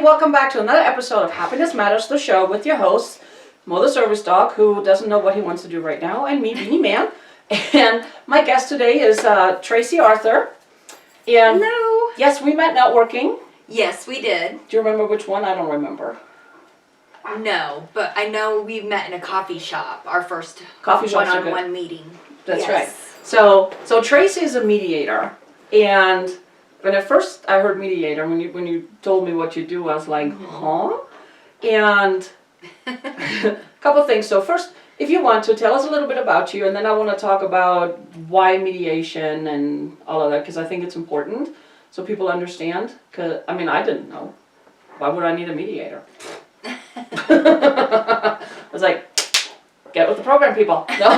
welcome back to another episode of Happiness Matters, the show with your host, Mo the Service Dog, who doesn't know what he wants to do right now, and me, Beanie Man. And my guest today is Tracy Arthur. And hello. Yes, we met networking. Yes, we did. Do you remember which one? I don't remember. No, but I know we met in a coffee shop, our first Coffee shops are good. one-on-one meeting. That's yes. right. So Tracy is a mediator, and when at first I heard mediator, when you told me what you do, I was like, huh? And a couple things. So first, if you want to, tell us a little bit about you, and then I want to talk about why mediation and all of that, because I think it's important so people understand. Because, I mean, I didn't know. Why would I need a mediator? I was like, get with the program, people. No.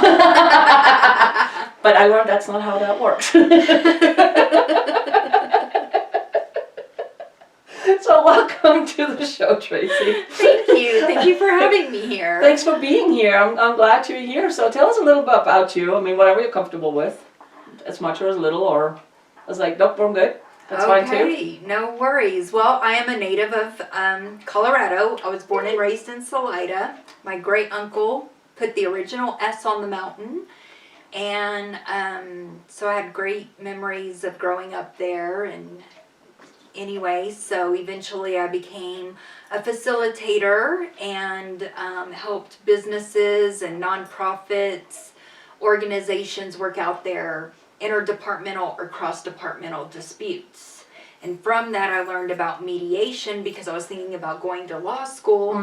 But I learned that's not how that works. So welcome to the show, Tracy. Thank you. Thank you for having me here. Thanks for being here. I'm glad you're here. So tell us a little bit about you. I mean, whatever you're comfortable with, as much or as little, or I was like, nope, I'm good. That's fine too. Okay, no worries. Well, I am a native of Colorado. I was born and raised in Salida. My great uncle put the original S on the mountain. And so I had great memories of growing up there. And anyway, so eventually I became a facilitator and helped businesses and nonprofits, organizations work out their interdepartmental or cross-departmental disputes. And from that I learned about mediation because I was thinking about going to law school,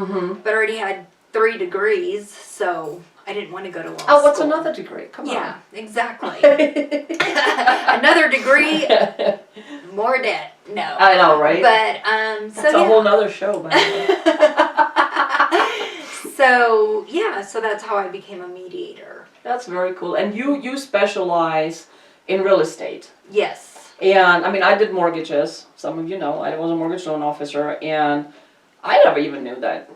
but I already had 3 degrees, so I didn't want to go to law school. Oh, what's another degree? Come on. Yeah, exactly. Another degree, more debt. No. I know, right? But, that's a whole nother show, by the way. So that's how I became a mediator. That's very cool. And you specialize in real estate. Yes. And, I mean, I did mortgages. Some of you know. I was a mortgage loan officer, and I never even knew that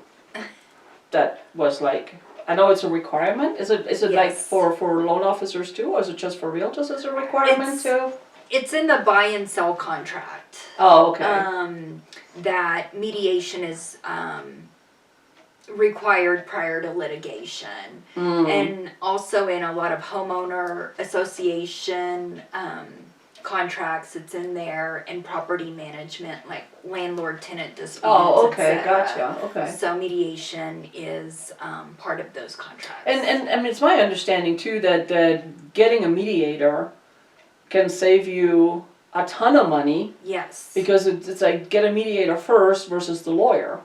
was like... I know it's a requirement. Is it yes. Like for loan officers too, or is it just for realtors as a requirement too? It's in the buy and sell contract. Oh, okay. That mediation is required prior to litigation. And also in a lot of homeowner association contracts, it's in there, and property management, like landlord-tenant disputes. Oh, okay, gotcha. Okay. So mediation is part of those contracts. And I mean, it's my understanding too that getting a mediator can save you a ton of money. Yes. Because it's like get a mediator first versus the lawyer.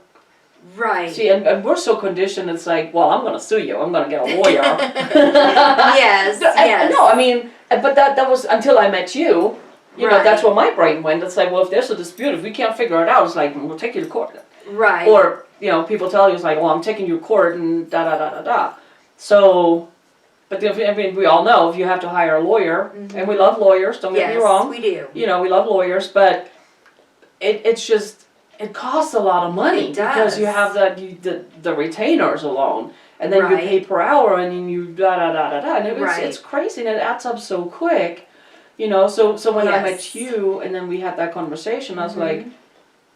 Right. See, and we're so conditioned, it's like, well, I'm going to sue you. I'm going to get a lawyer. Yes, yes. No, I mean, but that was until I met you. You know, that's where my brain went. It's like, well, if there's a dispute, if we can't figure it out, it's like, we'll take you to court. Right. Or, you know, people tell you, it's like, well, I'm taking you to court and da-da-da-da-da. So, but I mean, we all know if you have to hire a lawyer, and we love lawyers, don't get me wrong. Yes, we do. You know, we love lawyers, but it's just... It costs a lot of money because you have the retainers alone, and then you pay per hour, and then you da-da-da-da-da, and it's crazy, and it adds up so quick, you know. So when I met you, and then we had that conversation, I was like,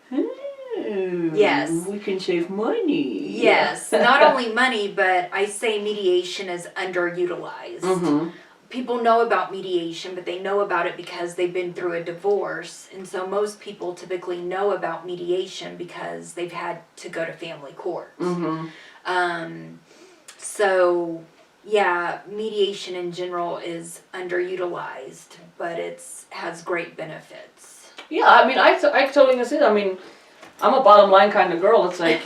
yes, we can save money. Yes, not only money, but I say mediation is underutilized. People know about mediation, but they know about it because they've been through a divorce. And so most people typically know about mediation because they've had to go to family court. So, yeah, mediation in general is underutilized, but has great benefits. Yeah, I mean, I totally understand. I mean, I'm a bottom line kind of girl. It's like...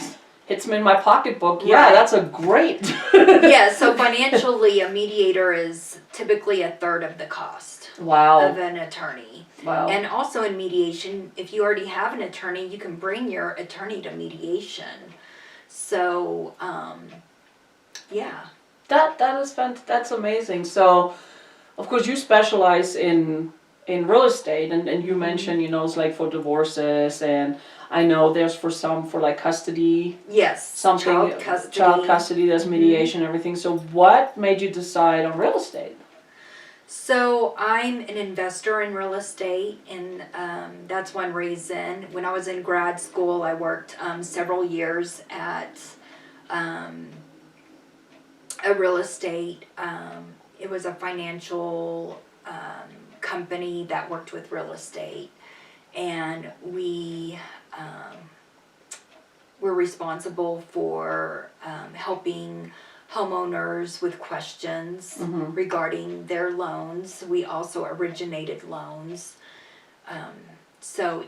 hits me in my pocketbook. Yeah, that's a great. Yeah, so financially, a mediator is typically 1/3 of the cost. Wow. Of an attorney. Wow. And also in mediation, if you already have an attorney, you can bring your attorney to mediation. So, yeah. That's That's amazing. So, of course, you specialize in real estate, and you mentioned, you know, it's like for divorces, and I know there's for like custody. Yes. Something. Child custody, there's mediation, everything. So what made you decide on real estate? So I'm an investor in real estate, and that's one reason. When I was in grad school, I worked several years at a real estate. It was a financial company that worked with real estate, and we were responsible for helping homeowners with questions regarding their loans. We also originated loans. So,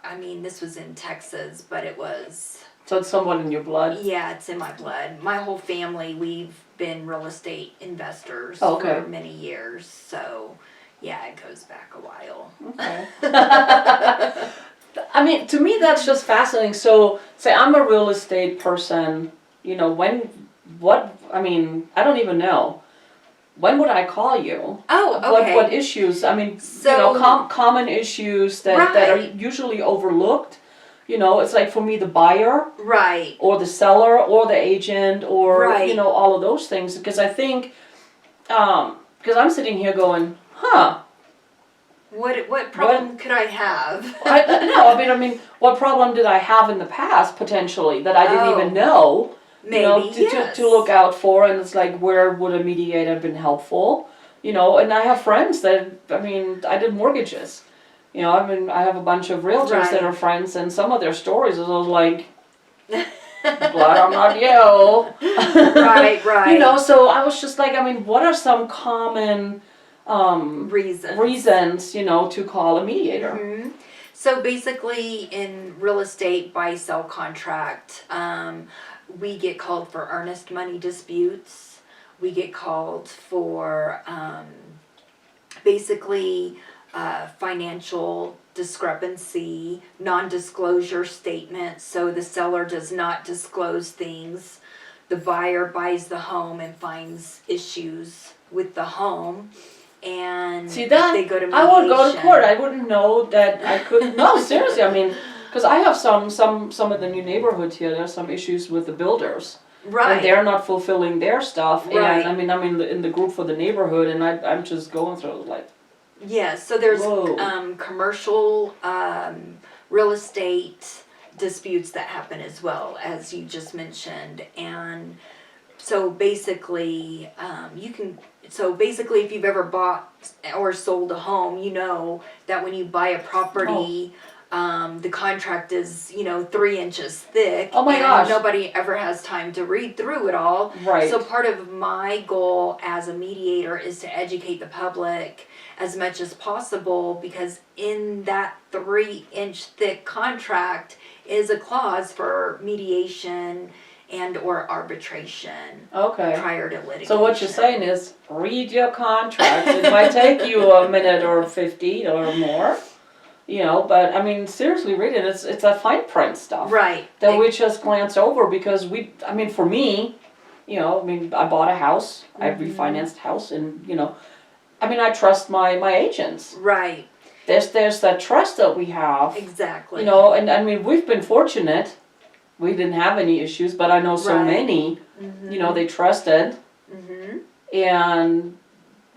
I mean, this was in Texas, but it was... So it's somewhat in your blood? Yeah, it's in my blood. My whole family, we've been real estate investors Okay. for many years. So, yeah, it goes back a while. Okay. I mean, to me, that's just fascinating. So, say I'm a real estate person, you know, I mean, I don't even know. When would I call you? Oh, okay. What issues? I mean, So, common issues that are Right. usually overlooked. You know, it's like for me, the buyer right. or the seller or the agent or, Right. you know, all of those things. Because I think, because I'm sitting here going, huh. What problem could I have? I mean, what problem did I have in the past potentially that I didn't even know? Maybe, you know, yes. to look out for, and it's like, where would a mediator have been helpful? You know, and I have friends that, I mean, I did mortgages. You know, I mean, I have a bunch of realtors that are friends, and some of their stories is like, glad I'm not you. Right. You know, so I was just like, I mean, what are some common reasons, you know, to call a mediator? Mm-hmm. So basically, in real estate buy-sell contract, we get called for earnest money disputes. We get called for basically financial discrepancy, non-disclosure statements. So the seller does not disclose things. The buyer buys the home and finds issues with the home. And see that they go to mediation. I would go to court. I wouldn't know that I could. No, seriously. I mean, because I have some of the new neighborhoods here. There's some issues with the builders, Right. and they're not fulfilling their stuff. Right. And I mean, I'm in the group for the neighborhood, and I'm just going through it like. Yeah. So there's Whoa. commercial real estate disputes that happen as well, as you just mentioned, and so basically if you've ever bought or sold a home, you know that when you buy a property, the contract is, 3 inches thick. Oh my and gosh. Nobody ever has time to read through it all. Right. So part of my goal as a mediator is to educate the public as much as possible, because in that 3-inch thick contract is a clause for mediation and or arbitration prior to litigation. So what you're saying is, read your contract. It might take you a minute or 50 or more, you know. But I mean, seriously, read it. It's that fine print stuff, right? That we just glance over because for me, you know, I mean, I bought a house, I refinanced a house, and I trust my agents. Right. There's that trust that we have. Exactly. You know, and I mean, we've been fortunate. We didn't have any issues, but I know so many, you know, they trusted. And,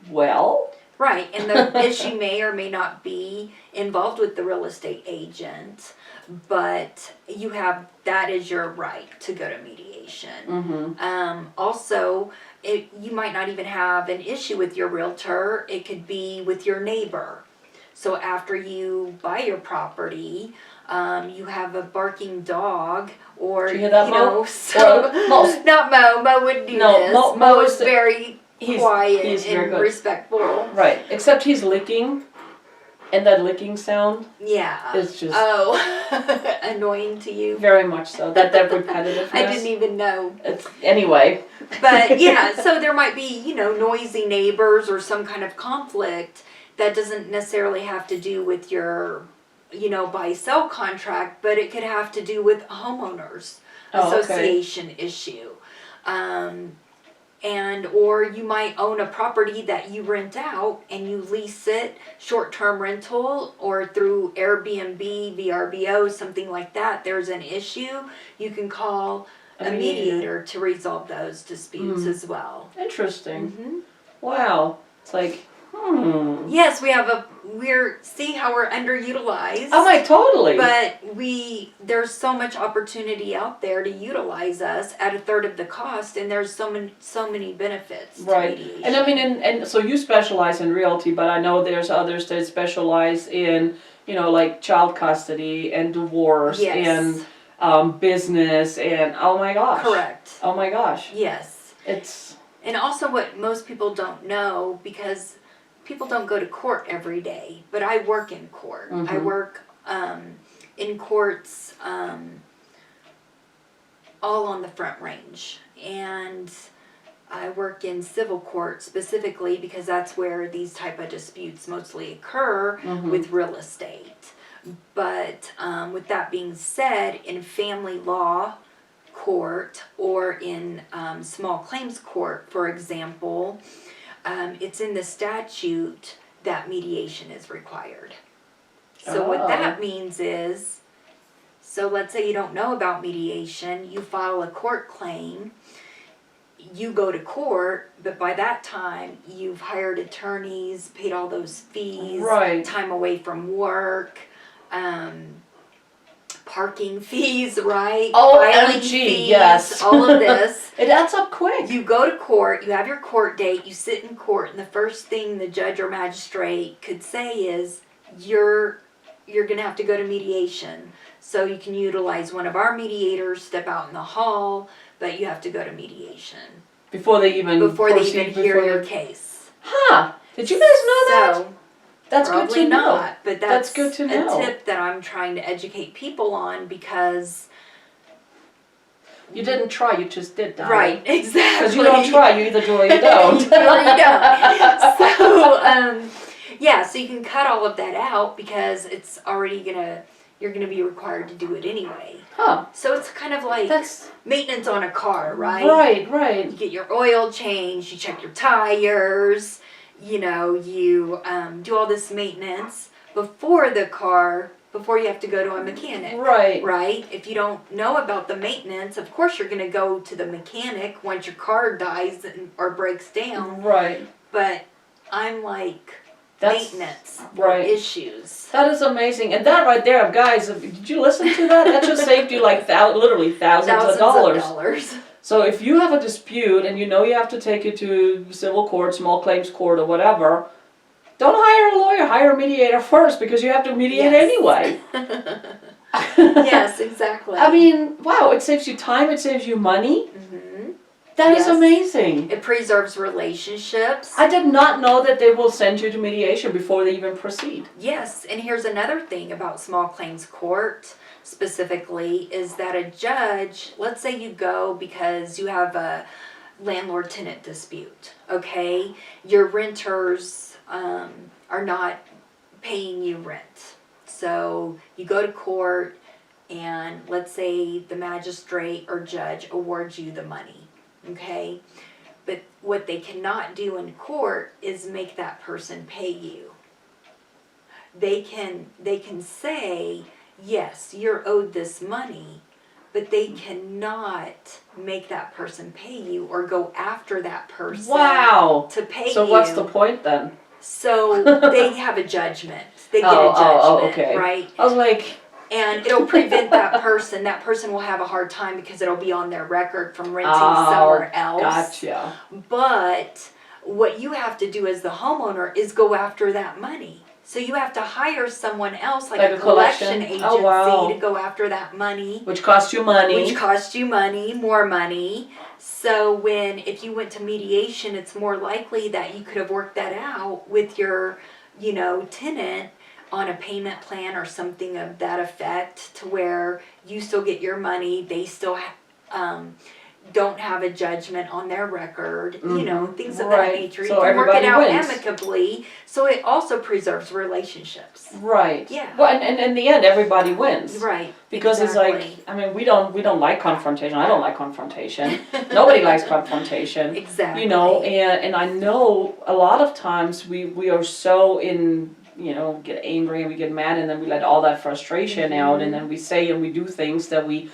well. Right, and the issue may or may not be involved with the real estate agent, but that is your right to go to mediation. Also, you might not even have an issue with your realtor. It could be with your neighbor. So after you buy your property, you have a barking dog, or Did you hear that, Mo? not Mo. Mo wouldn't do this. Mo is very quiet he's and very good. respectful. Right, except he's licking, and that licking sound is just annoying to you. very much so. That repetitiveness. I didn't even know. Anyway. But yeah, so there might be noisy neighbors or some kind of conflict that doesn't necessarily have to do with your buy-sell contract, but it could have to do with a homeowners association issue. Or you might own a property that you rent out and you lease it, short-term rental, or through Airbnb, VRBO, something like that. There's an issue, you can call a mediator to resolve those disputes as well. Interesting. Wow. It's like, Yes, see how we're underutilized. Oh my, totally. But there's so much opportunity out there to utilize us at a third of the cost, and there's so many benefits to Right. mediation. And I mean, and so you specialize in realty, but I know there's others that specialize in, like child custody and divorce Yes. and business and oh my gosh. Correct. Oh my gosh. Yes. And also what most people don't know, because people don't go to court every day, but I work in court. I work in courts all on the Front Range. And I work in civil court specifically because that's where these type of disputes mostly occur with real estate. But with that being said, in family law court or in small claims court, for example, it's in the statute that mediation is required. So what that means is, so let's say you don't know about mediation, you file a court claim, you go to court, but by that time you've hired attorneys, paid all those fees, right. time away from work, parking fees, right? Filing fees, yes. all of this. It adds up quick. You go to court, you have your court date, you sit in court, and the first thing the judge or magistrate could say is, you're going to have to go to mediation. So you can utilize one of our mediators, step out in the hall, but you have to go to mediation. Before they even hear your case. Huh. Did you guys know that? That's good to know. Not, but that's good to know. A tip that I'm trying to educate people on, because you didn't try, you just did that. Right, exactly. Because you don't try, you either do or you don't. You do or you don't. So, so you can cut all of that out because it's already you're gonna be required to do it anyway. Huh. So it's kind of like maintenance on a car, right? Right. You get your oil changed, you check your tires, you do all this maintenance before you have to go to a mechanic. Right? If you don't know about the maintenance, of course you're going to go to the mechanic once your car dies or breaks down. Right. But I'm like, maintenance issues. That is amazing. And that right there, guys, did you listen to that? That just saved you like literally thousands of dollars. So if you have a dispute and you have to take it to civil court, small claims court, or whatever, don't hire a lawyer, hire a mediator first, because you have to mediate anyway. Yes, exactly. I mean, wow, it saves you time, it saves you money. That is amazing. It preserves relationships. I did not know that they will send you to mediation before they even proceed. Yes, and here's another thing about small claims court specifically, is that a judge, let's say you go because you have a landlord-tenant dispute, okay? Your renters are not paying you rent. So you go to court and let's say the magistrate or judge awards you the money, okay? But what they cannot do in court is make that person pay you. They can say, yes, you're owed this money, but they cannot make that person pay you or go after that person to pay you. So what's the point then? So they have a judgment. They get a judgment, okay. Right? I was like... And it'll prevent that person will have a hard time because it'll be on their record from renting somewhere else. Gotcha. But what you have to do as the homeowner is go after that money. So you have to hire someone else, like a collection agency, to go after that money. Which costs you money. More money. So if you went to mediation, it's more likely that you could have worked that out with your, tenant on a payment plan or something of that effect, to where you still get your money, they still don't have a judgment on their record, things of that nature. So you can work it out wins. Amicably, so it also preserves relationships. Right. Yeah. Well, and in the end, everybody wins. Right. Because it's like, I mean, we don't like confrontation. I don't like confrontation. Nobody likes confrontation. Exactly. And I know a lot of times we are so in, get angry and we get mad, and then we let all that frustration out, and then we say and we do things that we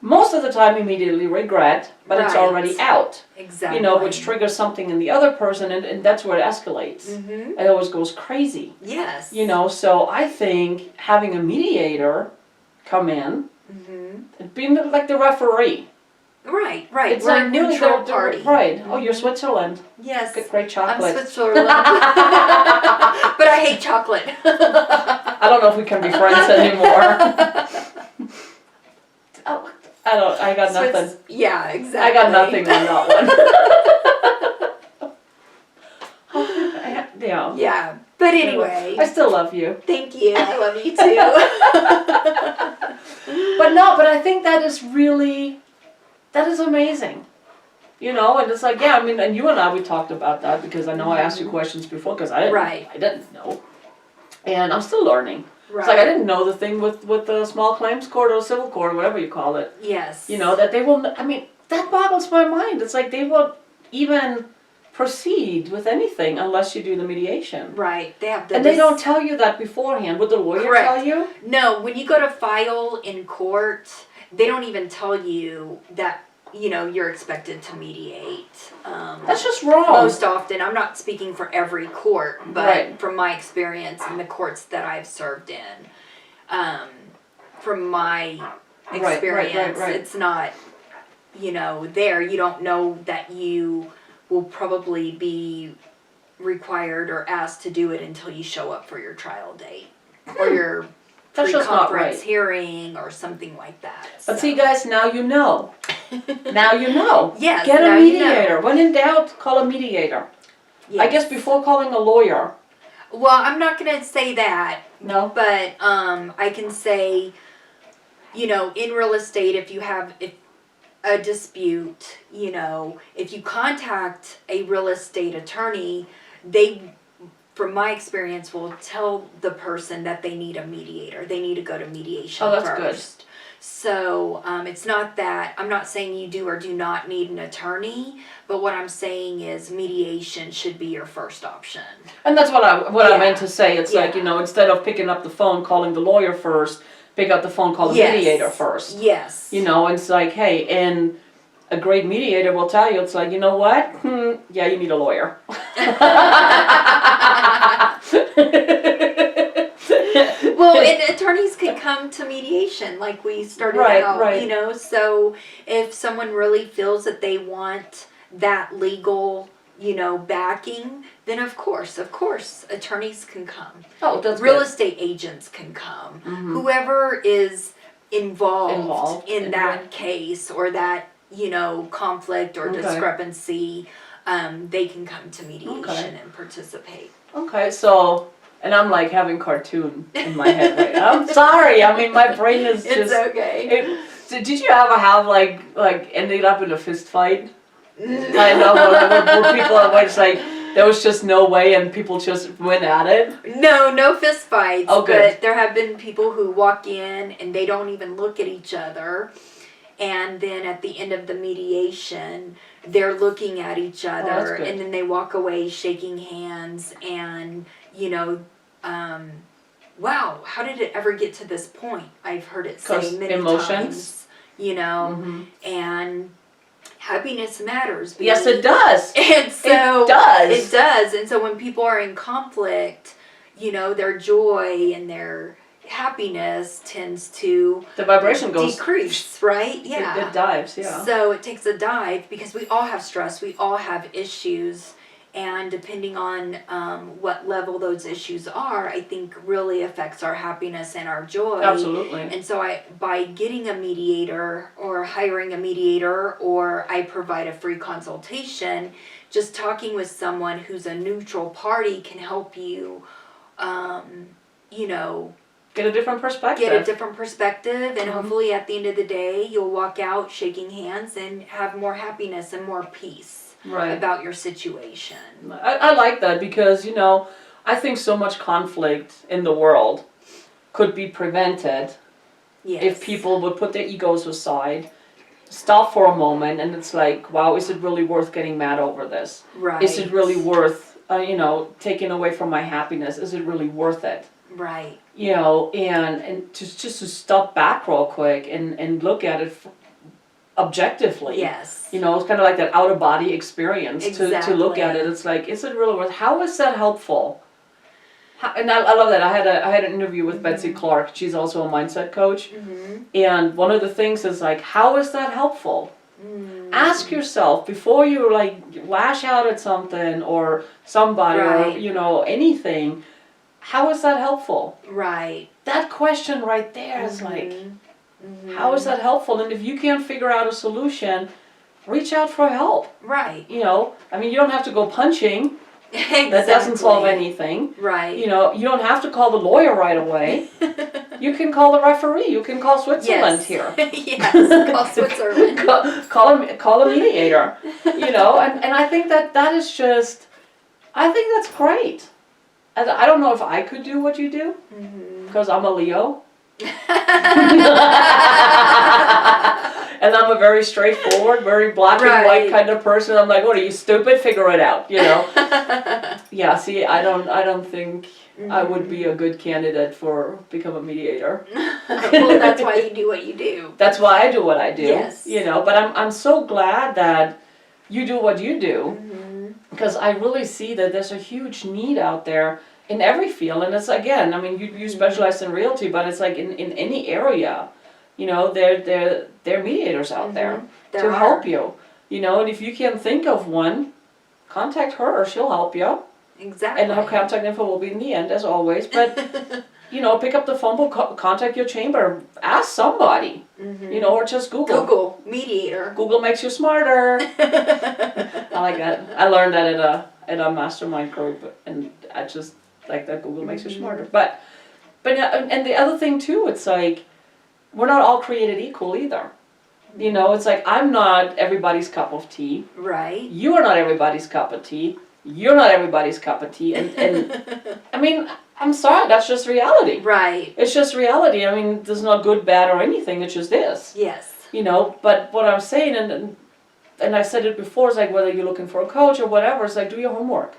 most of the time immediately regret, but it's Right. already out. Exactly. You know, which triggers something in the other person, and that's where it escalates. Mm-hmm. It always goes crazy. Yes. You know, so I think having a mediator come in, Mm-hmm. being like the referee. Right. It's We're like a nearly neutral party. Right. Oh, you're Switzerland. Yes. Great I'm chocolate. Switzerland. But I hate chocolate. I don't know if we can be friends anymore. Oh, I got nothing. Yeah, exactly. I got nothing on that one. Yeah. Yeah. But anyway. I still love you. Thank you. I love you too. But I think that is amazing. You know, and it's like, yeah, I mean, and you and I, we talked about that because I know I asked you questions before because I didn't know. And I'm still learning. Right. It's like I didn't know the thing with the small claims court or civil court, whatever you call it. Yes. You know, that they will, I mean, that boggles my mind. It's like they won't even proceed with anything unless you do the mediation. Right. And they don't tell you that beforehand. Would the lawyer Correct. tell you? No, when you go to file in court, they don't even tell you that, you know, you're expected to mediate. That's just wrong. Most often, I'm not speaking for every court, but Right. from my experience in the courts that I've served in, from my experience, Right. it's not, you know, there. You don't know that you will probably be required or asked to do it until you show up for your trial date or your That's just not right. pre-conference hearing or something like that. But see, guys, now you know. Now you know. Yes, Get a now you know. mediator. When in doubt, call a mediator. Yes. I guess before calling a lawyer. Well, I'm not going to say that. No. But I can say, you know, in real estate, if you have a dispute, you know, if you contact a real estate attorney, they, from my experience, will tell the person that they need a mediator. They need to go to mediation Oh, that's first. good. So it's not that, I'm not saying you do or do not need an attorney, but what I'm saying is mediation should be your first option. And that's what I Yeah. meant to say. It's like, you know, instead of picking up the phone, calling the lawyer first, pick up the phone, call the Yes. mediator first. Yes. You know, and it's like, hey, and a great mediator will tell you, it's like, you know what? Yeah, you need a lawyer. Well, and attorneys can come to mediation like we started out, Right. you know, so if someone really feels that they want that legal, you know, backing, then of course, attorneys can come. Oh, that's Real good. estate agents can come. Mhm. Whoever is involved in in that case or that, you know, conflict or Okay. discrepancy, they can come to mediation Okay. and participate. Okay, so, and I'm like having cartoon in my head right now. I'm sorry, I mean, my brain is just... It's okay. So did you ever have like ended up in a fist fight? I know where people are like there was just no way and people just went at it. No fist fights. Oh, good. But there have been people who walk in and they don't even look at each other. And then at the end of the mediation, they're looking at each other. that's good. And then they walk away shaking hands and, you know, wow, how did it ever get to this point? I've heard it say 'Cause many emotions? times, you know, and happiness matters. Yes, it does. And so it does. It does. And so when people are in conflict, you know, their joy and their happiness tends to The vibration goes decrease, right? Yeah. It dives, yeah. So it takes a dive because we all have stress, we all have issues, and depending on what level those issues are, I think really affects our happiness and our joy. Absolutely. And so by getting a mediator or hiring a mediator, or I provide a free consultation, just talking with someone who's a neutral party can help you, you know, Get a different perspective. get a different perspective, and hopefully at the end of the day, you'll walk out shaking hands and have more happiness and more peace Right. about your situation. I like that because, you know, I think so much conflict in the world could be prevented Yes. if people would put their egos aside, stop for a moment, and it's like, wow, is it really worth getting mad over this? Right. Is it really worth, you know, taking away from my happiness? Is it really worth it? Right. You know, and just to stop back real quick and look at it objectively. Yes. You know, it's kind of like that out of body experience to look at it. Exactly. It's like, is it really worth? How is that helpful? And I love that. I had an interview with Betsy Clark. She's also a mindset coach. And one of the things is like, how is that helpful? Ask yourself before you like lash out at something or somebody Right. or, you know, anything. How is that helpful? Right. That question right there is like, how is that helpful? And if you can't figure out a solution, reach out for help. Right. You know, I mean, you don't have to go punching. Exactly. That doesn't solve anything. Right. You know, you don't have to call the lawyer right away. You can call the referee. You can call Switzerland Yes. here. Yes. Call Switzerland. Call a mediator. You know, and I think that is just, I think that's great. And I don't know if I could do what you do because I'm a Leo. And I'm a very straightforward, very black and white kind of person. I'm like, what are you, stupid? Figure it out, you know. Yeah, see, I don't think I would be a good candidate for become a mediator. Well, that's why you do what you do. That's why I do what I do. Yes. You know, but I'm so glad that you do what you do because I really see that there's a huge need out there in every field. And it's, again, I mean, you specialize in realty, but it's like in any area. You know, there are mediators out there There to are. help you. You know, and if you can't think of one, contact her. She'll help you. Exactly. And her contact info will be in the end, as always. But, you know, pick up the phone, contact your chamber, ask somebody. You know, or just Google. Google mediator. Google makes you smarter. I like that. I learned that at a mastermind group, and I just like that. Google makes you smarter. But and the other thing too, it's like, we're not all created equal either. You know, it's like, I'm not everybody's cup of tea. Right. You are not everybody's cup of tea. You're not everybody's cup of tea. And I mean, I'm sorry, that's just reality. Right. It's just reality. I mean, there's not good, bad, or anything. It's just this. Yes. You know, but what I'm saying, and I said it before, is like, whether you're looking for a coach or whatever, it's like, do your homework.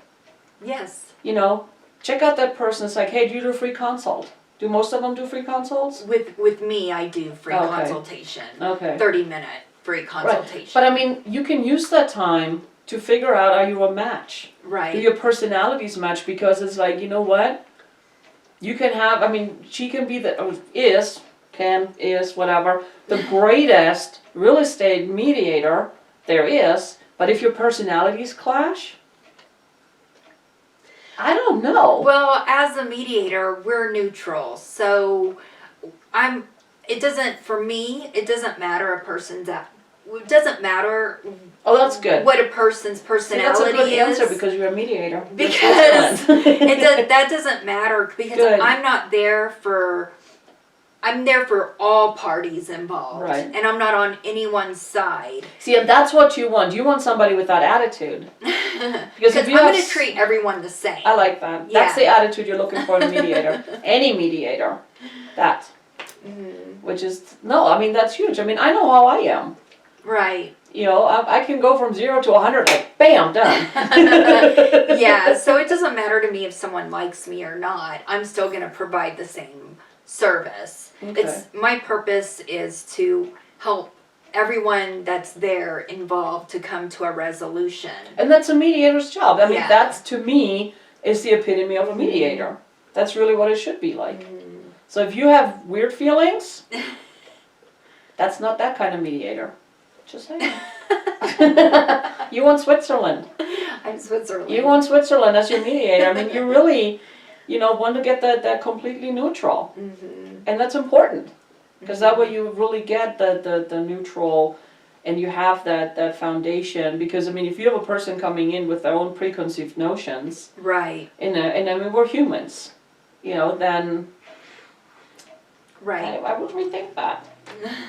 Yes. You know, check out that person. It's like, hey, do you do a free consult? Do most of them do free consults? With me, I do free Okay. consultation. Okay. 30-minute free consultation. But I mean, you can use that time to figure out, are you a match? Do Right. your personalities match? Because it's like, you know what? You can have, I mean, she can be is whatever, the greatest real estate mediator there is, but if your personalities clash, I don't know. Well, as a mediator, we're neutral. So for me, it doesn't matter a person's it doesn't matter Oh, that's good. what a person's See, personality that's a good is. answer because you're a mediator. Because Excellent. that doesn't matter because Good. I'm there for all parties involved. Right. And I'm not on anyone's side. See, and that's what you want. You want somebody with that attitude. Because if I'm you going have to treat everyone the same. I like that. Yeah. That's the attitude you're looking for in a mediator. Any mediator. That. Which is, no, I mean, that's huge. I mean, I know how I am. Right. You know, I can go from 0 to 100, like, bam, done. Yeah, so it doesn't matter to me if someone likes me or not. I'm still going to provide the same service. Okay. My purpose is to help everyone that's there involved to come to a resolution. And that's a mediator's job. I mean, Yeah. that's, to me, is the epitome of a mediator. That's really what it should be like. So if you have weird feelings, that's not that kind of mediator. Just saying. You want Switzerland. I'm Switzerland. You want Switzerland as your mediator. I mean, you really, you know, want to get that completely neutral. And that's important. Because that way you really get the neutral, and you have that foundation. Because, I mean, if you have a person coming in with their own preconceived notions, Right. and I mean, we're humans, you know, then Right. I would rethink that.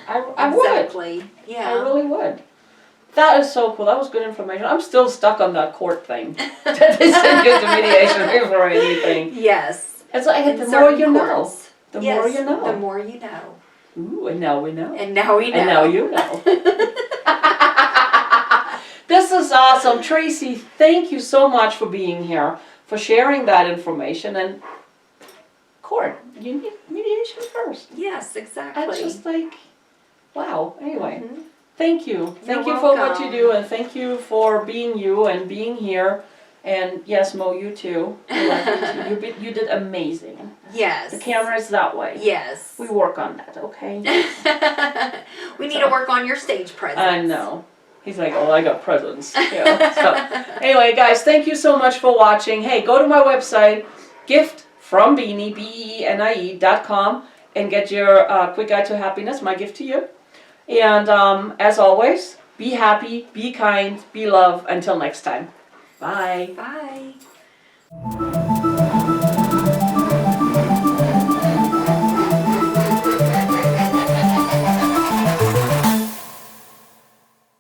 I would. Exactly. Yeah. I really would. That is so cool. That was good information. I'm still stuck on that court thing. That they send you to mediation before anything. Yes. It's like, In the more you certain know. courts. The Yes, more you know. The more you know. Ooh, and now we know. And now we know. And now you know. This is awesome. Tracy, thank you so much for being here, for sharing that information. And court, you need mediation first. Yes, exactly. That's just like, wow. Anyway, Thank you. Thank you for what you do, and thank you for being you and being here. And yes, Mo, you too. I love you too. You did amazing. Yes. The camera is that way. Yes. We work on that, okay? We need to work on your stage presence. I know. He's like, oh, I got presents. Yeah. So, anyway, guys, thank you so much for watching. Hey, go to my website, giftfrombeanie, BEENIE.com, and get your quick guide to happiness, my gift to you. And as always, be happy, be kind, be love. Until next time. Bye. Bye.